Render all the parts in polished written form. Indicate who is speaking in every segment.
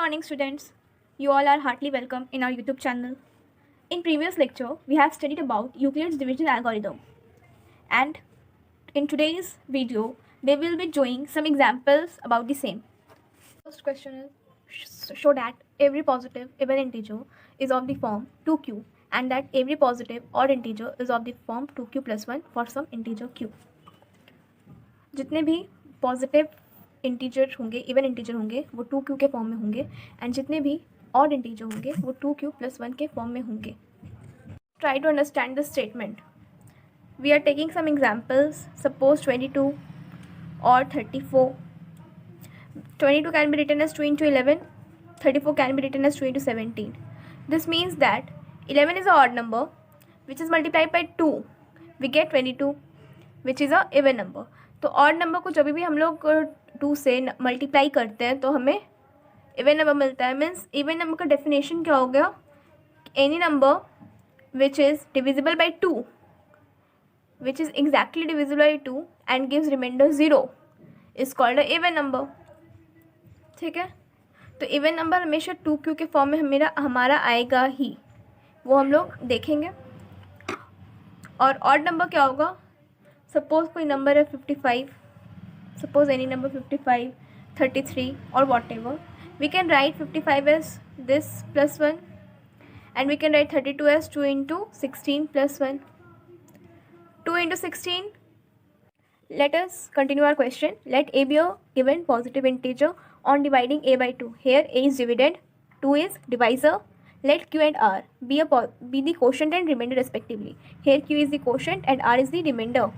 Speaker 1: morning, students. You all are heartily welcome in our YouTube channel. In previous lecture, we have studied about Euclid's division algorithm. And in today's video, they will be showing some examples about the same. First question is show that every positive even integer is of the form 2q and that every positive odd integer is of the form 2q plus 1 for some integer q. जितने भी positive integer होंगे even integer होंगे वो 2q के form में होंगे and जितने भी ऑड इंटीजर होंगे वो 2q plus 1 के फॉर्म में होंगे. Try to understand the statement. We are taking some examples. Suppose 22 or 34. 22 can be written as 2 into 11. 34 can be written as 2 into 17. This means that 11 is an odd number which is multiplied by 2. We get 22 which is an even number. तो odd number को जब भी हम लोग 2 से multiply करते हैं तो हमें इवन नंबर मिलता है. मीन्स इवन नंबर का डेफिनेशन क्या हो गया? Any number which is divisible by 2 which is exactly divisible by 2 and gives remainder 0 is called a even number. ठीक है, तो इवन नंबर हमेशा 2q के फॉर्म में हमारा आएगा ही, वो हम लोग देखेंगे. और ऑड नंबर क्या होगा? सपोज कोई नंबर है 55, सपोज एनी नंबर 55, 33 और whatever. We can write 55 as this plus 1 and we can write 32 as 2 into 16 plus 1. 2 into 16. Let us continue our question. Let a be a given positive integer on dividing a by 2. Here a is dividend, 2 is divisor. Let q and r be the quotient and remainder respectively. Here q is the quotient and r is the remainder.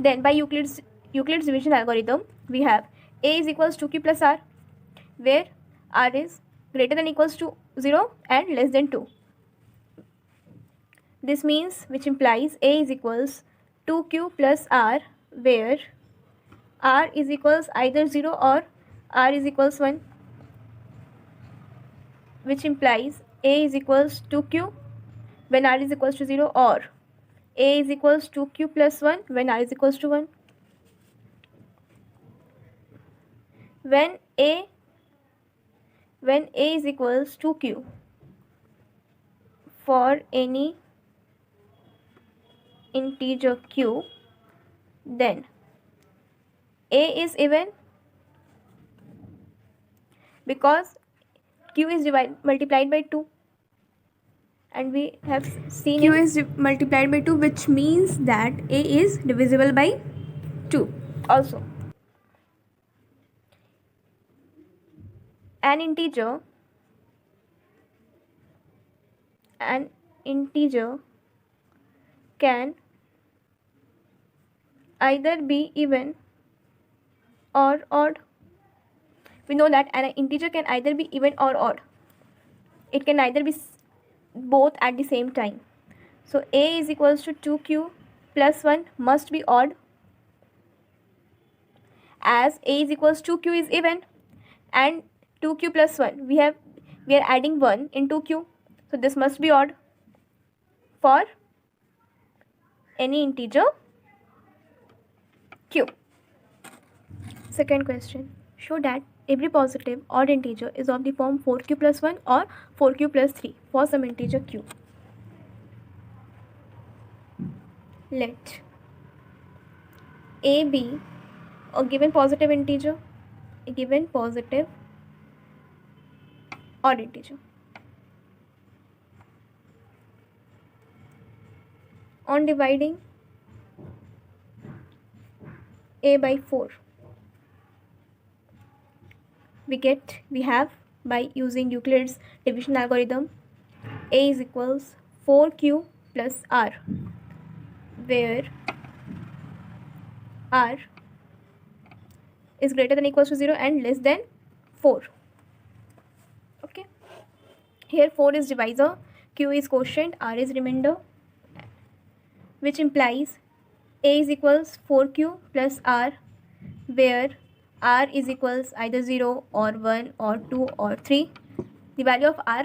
Speaker 1: Then by Euclid's division algorithm, we have a is equals to q plus r, where r is greater than equals to 0 and less than 2. This means, which implies a is equals 2q plus r, where r is equals either 0 or r is equals 1, which implies a is equals 2q when r is equals to 0 or a is equals 2q plus 1 when r is equals to 1. When a is equals to q for any integer q, then a is even because q is multiplied by 2 and we have seen q is multiplied by 2, which means that a is divisible by 2 also. An integer can either be even or odd. We know that an integer can either be even or odd. It can either be both at the same time. So a is equals to 2q plus 1 must be odd, as a is equals to q is even and 2q plus 1 we are adding 1 in 2q, so this must be odd for any integer q. Second question, show that every positive odd integer is of the form 4q plus 1 or 4q plus 3 for some integer q. Let a be a given positive integer, a given positive odd integer. On dividing a by 4, we have by using Euclid's division algorithm, a is equals 4q plus r, where r is greater than equals to 0 and less than 4. Okay, here 4 is divisor, q is quotient, r is remainder, which implies a is equals 4q plus r, where r is equals either 0 or 1 or 2 or 3. The value of r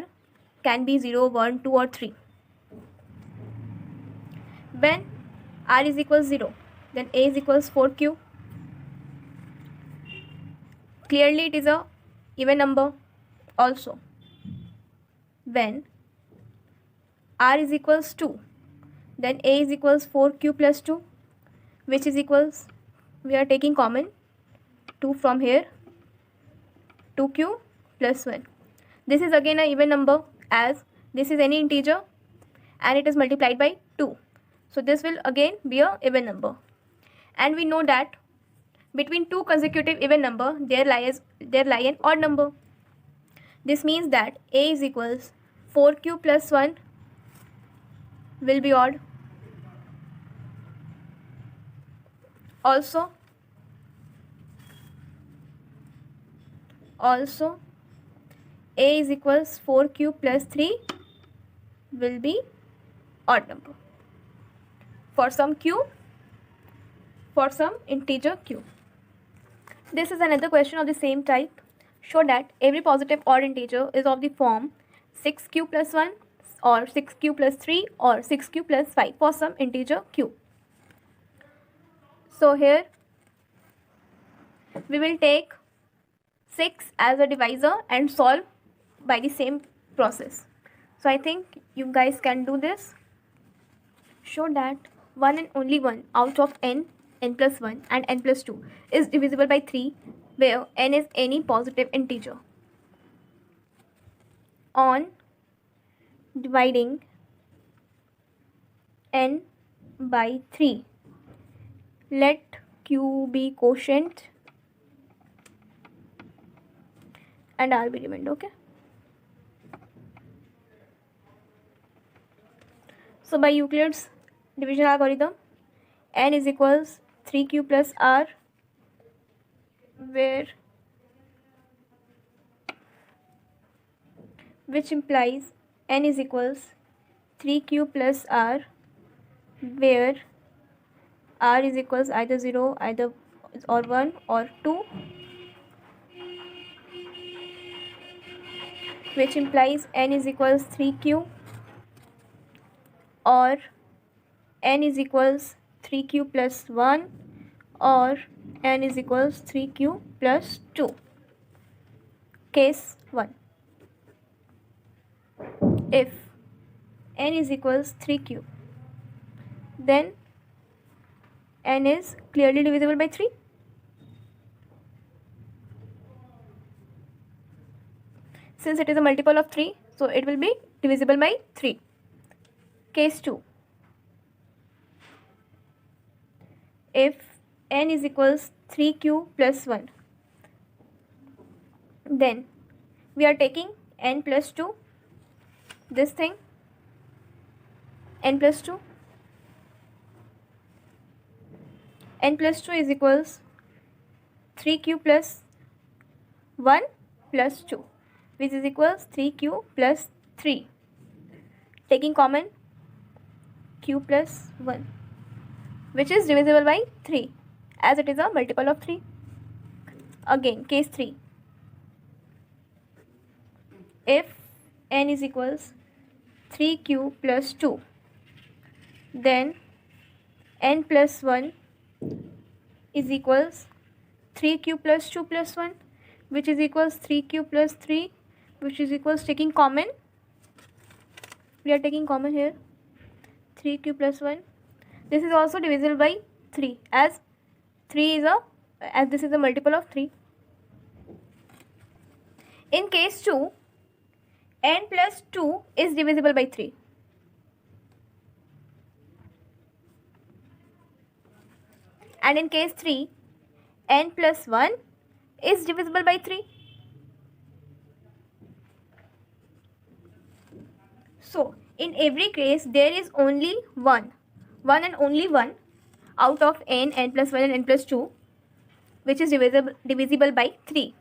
Speaker 1: can be 0, 1, 2 or 3. When r is equals 0, then a is equals 4q. Clearly it is a even number Also, when r is equals 2, then a is equals 4q plus 2, which is equals, we are taking common 2 from here, 2q plus 1. This is again an even number, as this is any integer and it is multiplied by 2. So this will again be a even number. And we know that between two consecutive even number there lie an odd number. This means that a is equals 4q plus 1 will be odd. Also a is equals 4q plus 3 will be odd number for some q, for some integer q. This is another question of the same type. Show that every positive odd integer is of the form 6q plus 1 or 6q plus 3 or 6q plus 5 for some integer q. So here we will take 6 as a divisor and solve by the same process. So I think you guys can do this. Show that one and only one out of n plus 1 and n plus 2 is divisible by 3 where n is any positive integer. On dividing n by 3, let q be quotient and r be remainder. Okay. So by Euclid's division algorithm, n is equals 3q plus r, which implies n is equals 3q plus r, where r is equals either 0 or 1 or 2, which implies n is equals 3q or n is equals 3q plus 1 or n is equals 3q plus 2. Case 1. If n is equals 3q, then n is clearly divisible by 3. Since it is a multiple of 3, so it will be divisible by 3. Case 2. If n is equals 3q plus 1, then we are taking n plus 2, this thing, n plus 2. n plus 2 is equals 3q plus 1 plus 2, which is equals 3q plus 3. Taking common q plus 1, which is divisible by 3 as it is a multiple of 3. Again, case 3. If n is equals 3q plus 2, then n plus 1 is equals 3q plus 2 plus 1, which is equals 3q plus 3, which is equals, taking common, we are taking common here, 3q plus 1. This is also divisible by 3 as this is a multiple of 3. In case 2, n plus 2 is divisible by 3. And in case 3, n plus 1 is divisible by 3. So, in every case, there is only one and only one out of n plus 1 and n plus 2, which is divisible by 3.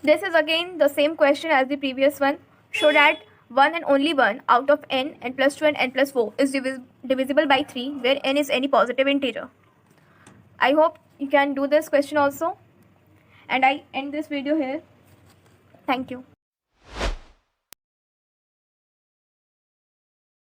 Speaker 1: This is again the same question as the previous one. Show that one and only one out of n plus 2 and n plus 4 is divisible by 3, where n is any positive integer. I hope you can do this question also. And I end this video here. Thank you.